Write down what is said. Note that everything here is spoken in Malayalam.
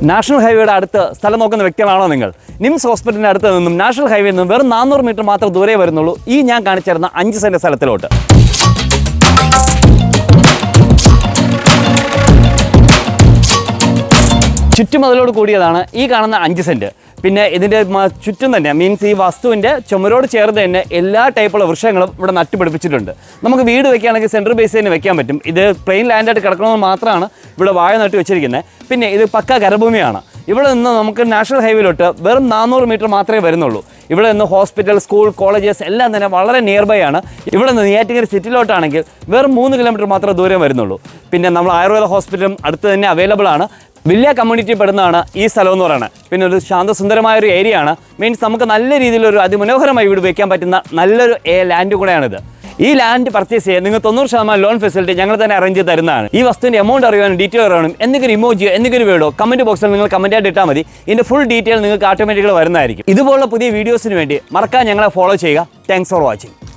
നാഷണൽ ഹൈവേയുടെ അടുത്ത് സ്ഥലം നോക്കുന്ന വ്യക്തികളാണോ നിങ്ങൾ? നിംസ് ഹോസ്പിറ്റലിൻ്റെ അടുത്ത് നിന്നും നാഷണൽ ഹൈവേയിൽ നിന്നും വെറും 400 മീറ്റർ മാത്രം ദൂരെ വരുന്നുള്ളൂ ഈ ഞാൻ കാണിച്ചിരുന്ന 5 സെൻറ്റ് സ്ഥലത്തിലോട്ട്. ചുറ്റുമതിലോട് കൂടിയതാണ് ഈ കാണുന്ന 5 സെൻറ്റ്. പിന്നെ ഇതിൻ്റെ ചുറ്റും തന്നെ മീൻസ് ഈ വസ്തുവിൻ്റെ ചുമരോട് ചേർന്ന് തന്നെ എല്ലാ ടൈപ്പുള്ള വൃക്ഷങ്ങളും ഇവിടെ നട്ടുപിടിപ്പിച്ചിട്ടുണ്ട്. നമുക്ക് വീട് വെക്കുകയാണെങ്കിൽ സെൻട്രൽ ബേസ് തന്നെ വെക്കാൻ പറ്റും. ഇത് പ്ലെയിൻ ലാൻഡായിട്ട് കിടക്കണമെന്ന് മാത്രമാണ് ഇവിടെ വാഴ നട്ട് വെച്ചിരിക്കുന്നത്. പിന്നെ ഇത് പക്ക കരഭൂമിയാണ്. ഇവിടെ നിന്ന് നമുക്ക് നാഷണൽ ഹൈവേയിലോട്ട് വെറും 400 മീറ്റർ മാത്രമേ വരുന്നുള്ളൂ. ഇവിടെ നിന്ന് ഹോസ്പിറ്റൽ, സ്കൂൾ, കോളേജസ് എല്ലാം തന്നെ വളരെ നിയർ ബൈ ആണ്. ഇവിടെ നിന്ന് നെയ്യാറ്റിൻകര സിറ്റിയിലോട്ടാണെങ്കിൽ വെറും 3 കിലോമീറ്റർ മാത്രമേ ദൂരം വരുന്നുള്ളൂ. പിന്നെ നമ്മൾ ആയുർവേദ ഹോസ്പിറ്റലും അടുത്ത് തന്നെ അവൈലബിൾ ആണ്. വലിയ കമ്മ്യൂണിറ്റി പെടുന്നതാണ് ഈ സ്ഥലം എന്ന് പറയുന്നത്. പിന്നെ ഒരു ശാന്തസുന്ദരമായൊരു ഏരിയ ആണ്. മീൻസ് നമുക്ക് നല്ല രീതിയിലൊരു അതിമനോഹരമായി വീട് വയ്ക്കാൻ പറ്റുന്ന നല്ലൊരു ലാൻഡ് കൂടെയാണിത്. ഈ ലാൻഡ് പർച്ചേസ് ചെയ്യാൻ നിങ്ങൾ 90% ലോൺ ഫെസിലിറ്റി ഞങ്ങൾ തന്നെ അറേഞ്ച് ചെയ്ത് തരുന്നതാണ്. ഈ വസ്തുവിൻ്റെ എമൗണ്ട് അറിയാനും ഡീറ്റെയിൽ അറിയാനും എന്തെങ്കിലും ഇമോജിയോ എന്തെങ്കിലും വീടോ കമൻറ്റ് ബോക്സിൽ നിങ്ങൾ കമൻറ്റായിട്ട് ഇട്ടാൽ മതി. ഇതിൻ്റെ ഫുൾ ഡീറ്റെയിൽ നിങ്ങൾക്ക് ഓട്ടോമാറ്റിക്കലി വരുന്നതായിരിക്കും. ഇതുപോലുള്ള പുതിയ വീഡിയോസിന് വേണ്ടി മറക്കാൻ ഞങ്ങളെ ഫോളോ ചെയ്യുക. Thanks for watching.